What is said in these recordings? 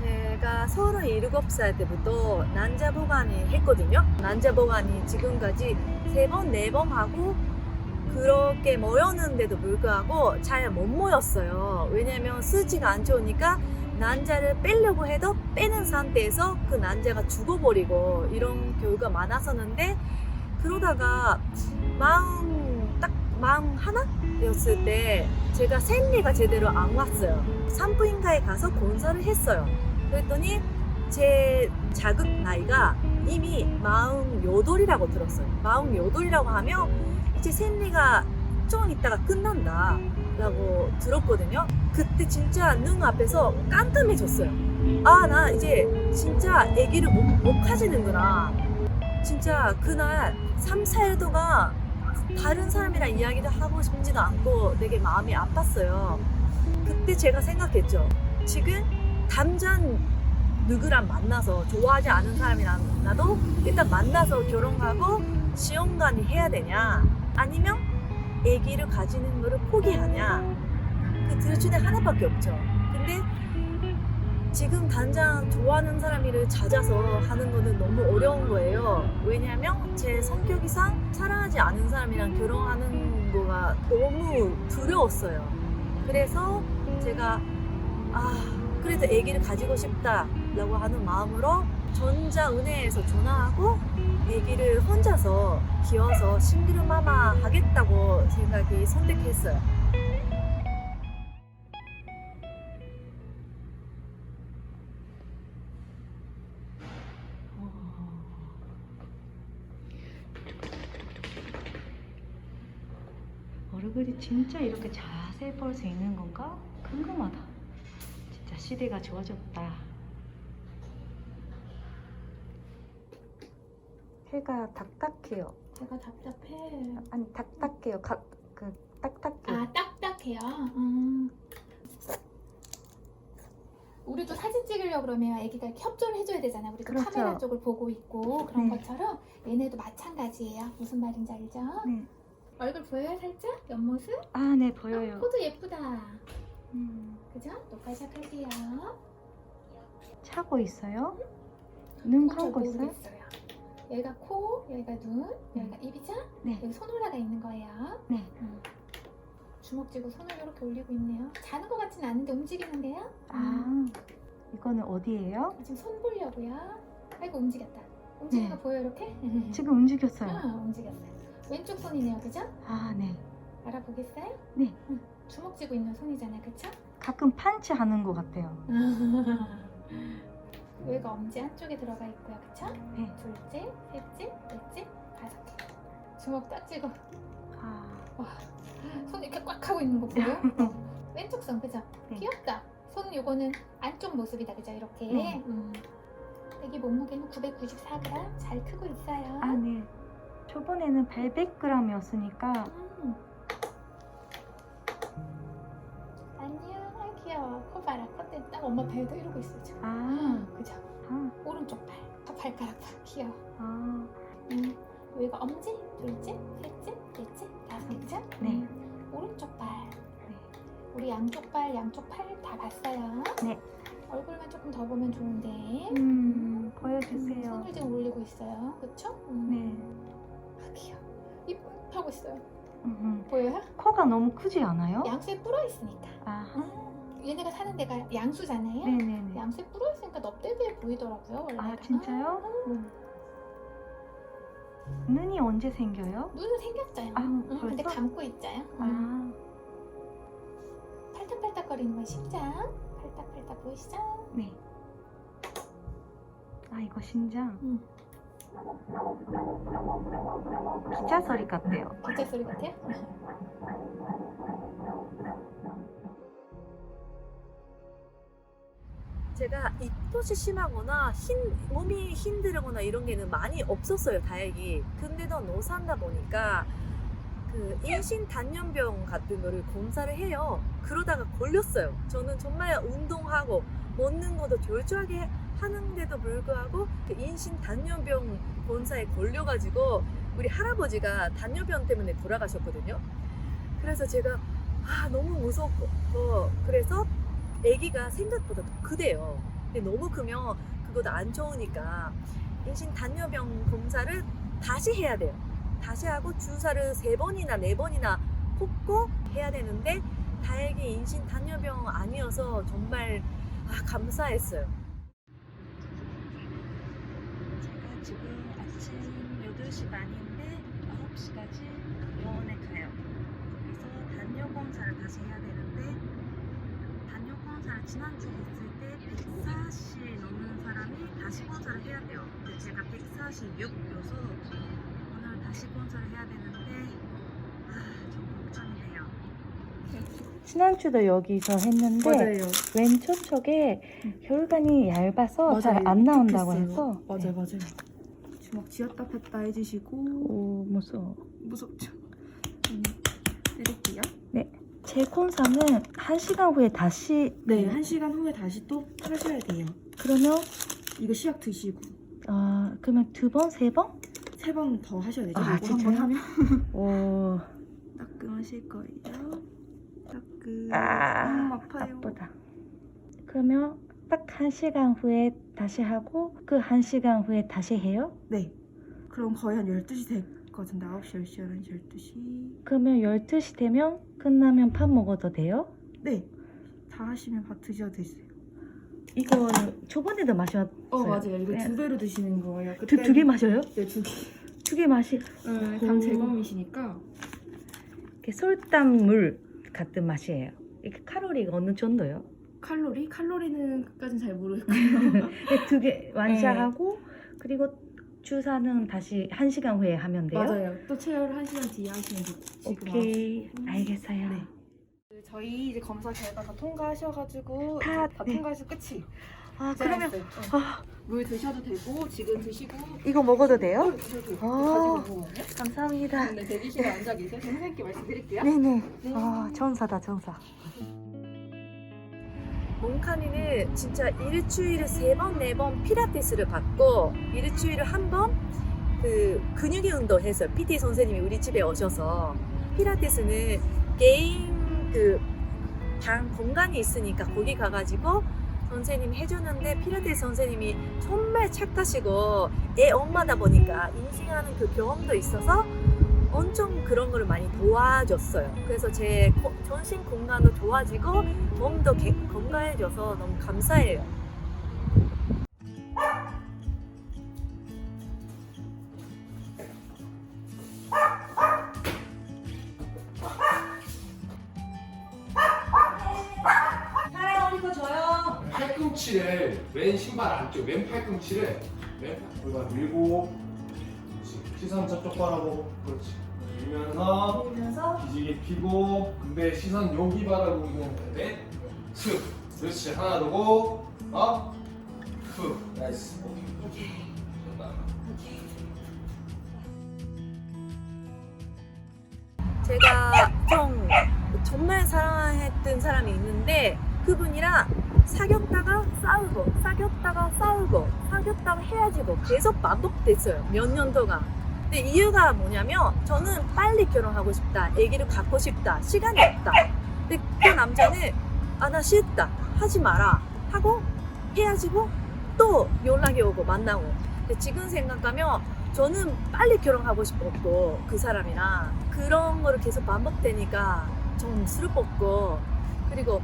제가 37살 때부터 난자 보관이 했거든요. 난자 보관이 지금까지 3번, 4번 하고 그렇게 모였는데도 불구하고 잘 못 모였어요. 왜냐면 수지가 안 좋으니까 난자를 빼려고 해도 빼는 상태에서 그 난자가 죽어버리고 이런 경우가 많았었는데, 그러다가 마흔 하나였을 때 제가 생리가 제대로 안 왔어요. 산부인과에 가서 검사를 했어요. 그랬더니 제 자극 나이가 이미 48이라고 들었어요. 48이라고 하면 이제 생리가 좀 있다가 끝난다 라고 들었거든요. 그때 진짜 눈 앞에서 깜깜해졌어요. 아, 나 이제 진짜 아기를 못 가지는구나. 진짜 그날 3, 4일 동안 다른 사람이랑 이야기도 하고 싶지도 않고 되게 마음이 아팠어요. 그때 제가 생각했죠. 지금 당장 누구랑 만나서 좋아하지 않은 사람이랑 나도 일단 만나서 결혼하고 시험관이 해야 되냐, 아니면 아기를 가지는 거를 포기하냐, 그 둘 중에 하나밖에 없죠. 근데 지금 당장 좋아하는 사람을 찾아서 하는 거는 너무 어려운 거예요. 왜냐하면 제 성격이상 사랑하지 않은 사람이랑 결혼하는 거가 너무 두려웠어요. 그래서 제가 그래도 아기를 가지고 싶다라고 하는 마음으로 전자은행에서 전화하고 아기를 혼자서 키워서 싱글마마 하겠다고 생각이 선택했어요. 얼굴이 진짜 이렇게 자세히 볼 수 있는 건가? 궁금하다. 진짜 시대가 좋아졌다. 해가 딱딱해요. 제가 답답해. 아니 딱딱해요. 딱딱해요. 아, 딱딱해요. 우리도 사진 찍으려고 그러면 애기가 이렇게 협조를 해줘야 되잖아요. 우리도 그렇죠. 카메라 쪽을 보고 있고 그런 네. 것처럼 얘네도 마찬가지예요. 무슨 말인지 알죠? 네. 얼굴 보여요, 살짝? 옆모습? 아, 네 보여요. 코도 예쁘다. 그죠? 녹화 시작할게요. 차고 있어요? 눈 잘 감고 있어요? 모르겠어요. 여기가 코, 여기가 눈, 여기가 입이죠? 네. 여기 손 올라가 있는 거예요. 네. 주먹 쥐고 손을 이렇게 올리고 있네요. 자는 것 같지는 않은데 움직이는데요? 아, 이거는 어디예요? 지금 손 보려고요. 아이고, 움직였다. 움직이는 네. 거 보여, 이렇게? 지금 움직였어요. 움직였어요. 왼쪽 손이네요, 그죠? 아, 네. 알아보겠어요? 네. 주먹 쥐고 있는 손이잖아요, 그쵸? 가끔 판치 하는 것 같아요. 여기가 엄지 한쪽에 들어가 있고요, 그쵸? 네. 둘째, 셋째, 넷째, 5개. 주먹 딱 쥐고 아, 손 이렇게 꽉 하고 있는 거 보여요? 왼쪽 손, 그죠? 네. 귀엽다. 손 요거는 안쪽 모습이다, 그죠? 이렇게. 네. 애기 몸무게는 994g. 잘 크고 있어요. 아, 네. 저번에는 800g이었으니까 안녕. 아, 귀여워. 코 봐라. 콧대 딱 엄마 배에도 이러고 있어, 지금. 그죠? 아, 오른쪽 발. 발가락 봐. 귀여워. 아, 여기가 엄지, 둘째, 셋째, 넷째, 5개, 그죠? 네. 오른쪽 발. 네. 우리 양쪽 발 다 봤어요. 네. 얼굴만 조금 더 보면 좋은데. 보여주세요. 손을 지금 올리고 있어요. 그쵸? 네. 아, 귀여워. 입 하고 있어요. 음. 보여요? 코가 너무 크지 않아요? 양수에 불어 있으니까. 아, 얘네가 사는 데가 양수잖아요. 네네네. 양수에 불어 있으니까 넙대대해 보이더라고요. 원래. 아, 진짜요? 눈이 언제 생겨요? 눈은 생겼어요. 아, 근데 벌써? 감고 있어요. 아, 팔딱팔딱거리는 건 심장. 팔딱팔딱 보이시죠? 네. 아, 이거 심장. 기차 소리 같대요. 기차 소리 같아요? 제가 입덧이 심하거나 몸이 힘들거나 이런 게는 많이 없었어요, 다행히. 근데도 노산다 보니까 그 인신 단연병 같은 거를 검사를 해요. 그러다가 걸렸어요. 저는 정말 운동하고 먹는 것도 졸졸하게 하는데도 불구하고 그 인신 단연병 검사에 걸려가지고 우리 할아버지가 단연병 때문에 돌아가셨거든요. 그래서 제가 너무 무섭고 그래서 아기가 생각보다 더 크대요. 근데 너무 크면 그것도 안 좋으니까 임신 단뇨병 검사를 다시 해야 돼요. 다시 하고 주사를 3번이나 4번이나 꽂고 해야 되는데 다행히 임신 단뇨병 아니어서 정말 감사했어요. 제가 지금 아침 8시 반인데 9시까지 병원에 가요. 그래서 단뇨 검사를 다시 해야 되는데 단뇨 검사를 지난주에 했을 때 140 넘는 사람이 다시 검사를 해야 돼요. 근데 제가 146여서 오늘 다시 검사를 해야 되는데 좀 걱정이 돼요. 지난주도 여기서 했는데 맞아요. 왼쪽 쪽에 혈관이 얇아서 맞아요. 잘 안 나온다고 익숙했어요. 해서 맞아요, 맞아요. 주먹 쥐었다 폈다 해주시고. 오 무서워. 무섭죠? 때릴게요. 제 콘사는 1시간 후에 다시 네, 1시간 후에 다시 또 하셔야 돼요. 그러면 이거 시약 드시고 그러면 2번, 3번? 3번 더 하셔야 되죠. 아, 이거 한번 진짜요? 하면 오 따끔하실 거예요. 따끔. 아파요. 아프다. 그러면 딱 1시간 후에 다시 하고 그 1시간 후에 다시 해요? 네. 그럼 거의 한 12시 될 것 같은데 9시, 10시, 11시, 12시. 그러면 12시 되면 끝나면 밥 먹어도 돼요? 네. 다 하시면 밥 드셔도 되세요. 이거 저번에도 마셨어요. 맞아요. 이거 네. 2배로 드시는 거예요. 두 개 마셔요? 네, 2개. 2개 마시. 당 제거이시니까. 이렇게 솔땀물 같은 맛이에요. 이게 칼로리가 어느 정도요? 칼로리는 까진 잘 모르겠고요. 2개 완샷하고 그리고 주사는 다시 1시간 후에 하면 돼요? 맞아요. 또 체열 1시간 뒤에 하시면 돼요. 지금 오케이, 알겠어요. 네. 저희 이제 검사 결과 다 통과하셔가지고 다, 다 네. 통과해서 끝이. 그러면 아, 물 드셔도 되고 지금 드시고 이거 먹어도 돼요? 드셔도 되고 아. 가지고 먹으면요. 감사합니다. 네, 대기실에 앉아 계세요. 선생님께 말씀드릴게요. 네네. 네. 전사다, 전사. 몽카니는 진짜 일주일에 3번, 4번 필라테스를 받고 일주일에 한 번 그 근육의 운동 했어요. PT 선생님이 우리 집에 오셔서 필라테스는 개인 그 방 공간이 있으니까 거기 가가지고 선생님이 해주는데 필라테스 선생님이 정말 착하시고 애 엄마다 보니까 인식하는 그 경험도 있어서 엄청 그런 거를 많이 도와줬어요. 그래서 제 전신 건강도 좋아지고 몸도 건강해져서 너무 감사해요. 사랑 어디 거 줘요? 팔꿈치를 왼 신발 안쪽 왼 팔꿈치를 왼 팔꿈치가 밀고 그렇지. 시선 저쪽 바라보고 그렇지 밀면서 보면서 기지개 피고 근데 시선 여기 바라보고 있는데 슥 그렇지 하나 두고 후 나이스 오케이 됐다. 제가 정말 사랑했던 사람이 있는데 그분이랑 사귀었다가 싸우고 헤어지고 계속 반복됐어요. 몇 년 동안. 근데 이유가 뭐냐면 저는 빨리 결혼하고 싶다, 아기를 갖고 싶다, 시간이 없다. 근데 그 남자는 나 싫다, 하지 마라 하고 헤어지고 또 연락이 오고 만나고. 근데 지금 생각하면 저는 빨리 결혼하고 싶었고 그 사람이랑 그런 거를 계속 반복되니까 좀 슬펐고 그리고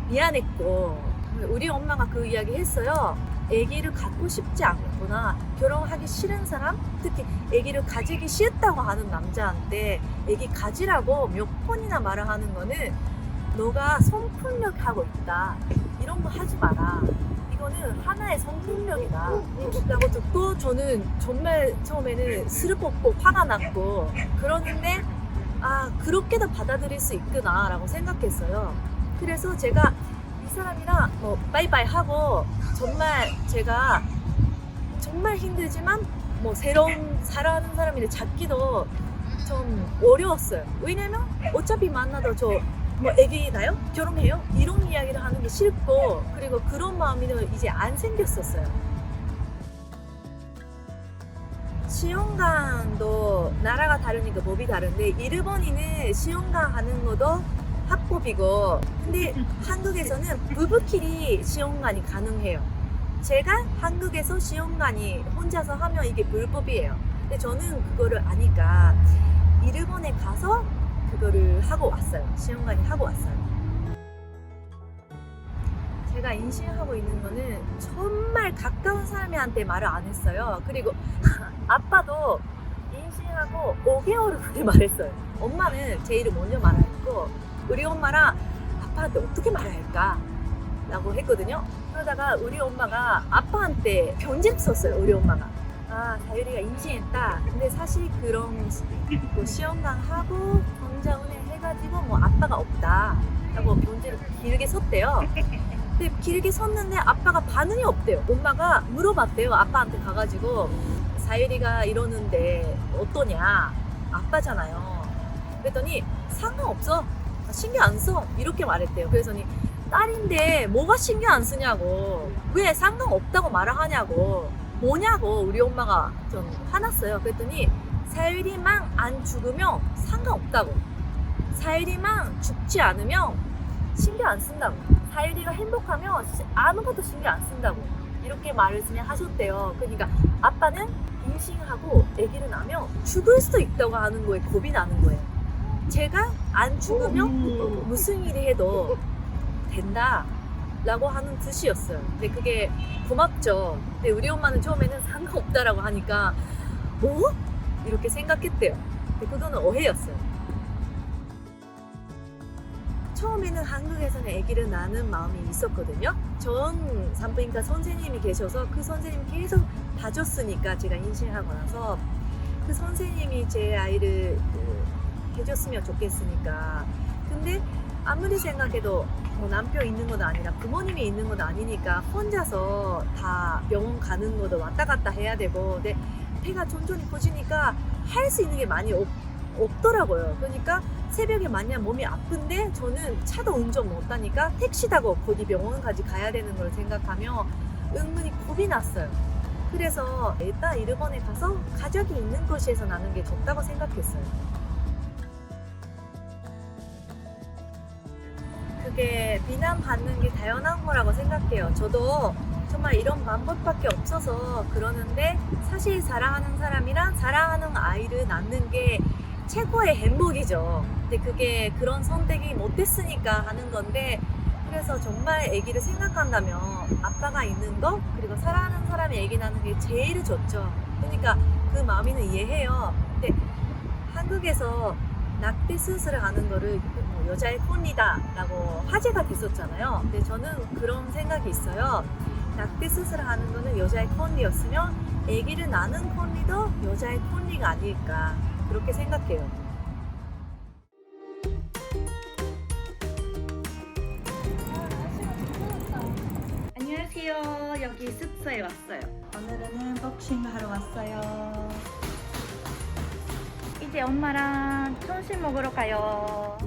미안했고 우리 엄마가 그 이야기 했어요. 아기를 갖고 싶지 않구나. 결혼하기 싫은 사람, 특히 아기를 가지기 싫다고 하는 남자한테 아기 가지라고 몇 번이나 말을 하는 거는 너가 성폭력하고 있다. 이런 거 하지 마라. 이거는 하나의 성폭력이다 라고 듣고 저는 정말 처음에는 슬펐고 화가 났고 그러는데 그렇게도 받아들일 수 있구나 라고 생각했어요. 그래서 제가 이 사람이랑 바이바이 하고 정말 제가 정말 힘들지만 새로운 사랑하는 사람을 찾기도 좀 어려웠어요. 왜냐면 어차피 만나도 저 애기 나요? 결혼해요? 이런 이야기를 하는 게 싫고 그리고 그런 마음이 이제 안 생겼었어요. 시험관도 나라가 다르니까 법이 다른데 일본인은 시험관 하는 것도 합법이고 근데 한국에서는 부부끼리 시험관이 가능해요. 제가 한국에서 시험관이 혼자서 하면 이게 불법이에요. 근데 저는 그거를 아니까 일본에 가서 그거를 하고 왔어요. 시험관이 하고 왔어요. 제가 인신하고 있는 거는 정말 가까운 사람한테 말을 안 했어요. 그리고 아빠도 인신하고 5개월 후에 말했어요. 엄마는 제 이름 먼저 말했고 우리 엄마랑 아빠한테 어떻게 말할까? 라고 했거든요. 그러다가 우리 엄마가 아빠한테 편집 썼어요. 우리 엄마가. 아, 사유리가 임신했다. 근데 사실 그런 뭐 시험관 하고 전자운행 해가지고 뭐 아빠가 없다. 라고 편지를 길게 썼대요. 근데 길게 썼는데 아빠가 반응이 없대요. 엄마가 물어봤대요. 아빠한테 가가지고 사유리가 이러는데 어떠냐? 아빠잖아요. 그랬더니 상관없어. 신경 안 써. 이렇게 말했대요. 그래서니 딸인데 뭐가 신경 안 쓰냐고. 왜 상관없다고 말을 하냐고. 뭐냐고 우리 엄마가 좀 화났어요. 그랬더니 사유리만 안 죽으면 상관없다고. 사유리만 죽지 않으면 신경 안 쓴다고. 사유리가 행복하면 아무것도 신경 안 쓴다고. 이렇게 말씀을 하셨대요. 그러니까 아빠는 임신하고 아기를 낳으면 죽을 수도 있다고 하는 거에 겁이 나는 거예요. 제가 안 죽으면 무슨 일이 해도 된다 라고 하는 뜻이었어요. 근데 그게 고맙죠. 근데 우리 엄마는 처음에는 상관없다라고 하니까 뭐? 이렇게 생각했대요. 근데 그거는 오해였어요. 처음에는 한국에서는 아기를 낳는 마음이 있었거든요. 전 산부인과 선생님이 계셔서 그 선생님이 계속 봐줬으니까 제가 임신하고 나서 그 선생님이 제 아이를 해줬으면 좋겠으니까. 근데 아무리 생각해도 뭐 남편 있는 것도 아니라 부모님이 있는 것도 아니니까 혼자서 다 병원 가는 것도 왔다 갔다 해야 되고 근데 배가 천천히 커지니까 할 수 있는 게 많이 없더라고요. 그러니까 새벽에 만약 몸이 아픈데 저는 차도 운전 못하니까 택시 타고 거기 병원까지 가야 되는 걸 생각하면 은근히 겁이 났어요. 그래서 일단 일본에 가서 가족이 있는 곳에서 나는 게 좋다고 생각했어요. 그게 비난받는 게 당연한 거라고 생각해요. 저도 정말 이런 방법밖에 없어서 그러는데 사실 사랑하는 사람이랑 사랑하는 아이를 낳는 게 최고의 행복이죠. 근데 그게 그런 선택이 못했으니까 하는 건데 그래서 정말 아기를 생각한다면 아빠가 있는 거 그리고 사랑하는 사람이 아기 낳는 게 제일 좋죠. 그러니까 그 마음은 이해해요. 근데 한국에서 낙태 수술을 하는 거를 뭐 여자의 권리다 라고 화제가 됐었잖아요. 근데 저는 그런 생각이 있어요. 낙태 수술을 하는 거는 여자의 권리였으면 아기를 낳는 권리도 여자의 권리가 아닐까 그렇게 생각해요. 안녕하세요. 여기 숙소에 왔어요. 오늘은 복싱 하러 왔어요. 이제 엄마랑 점심 먹으러 가요.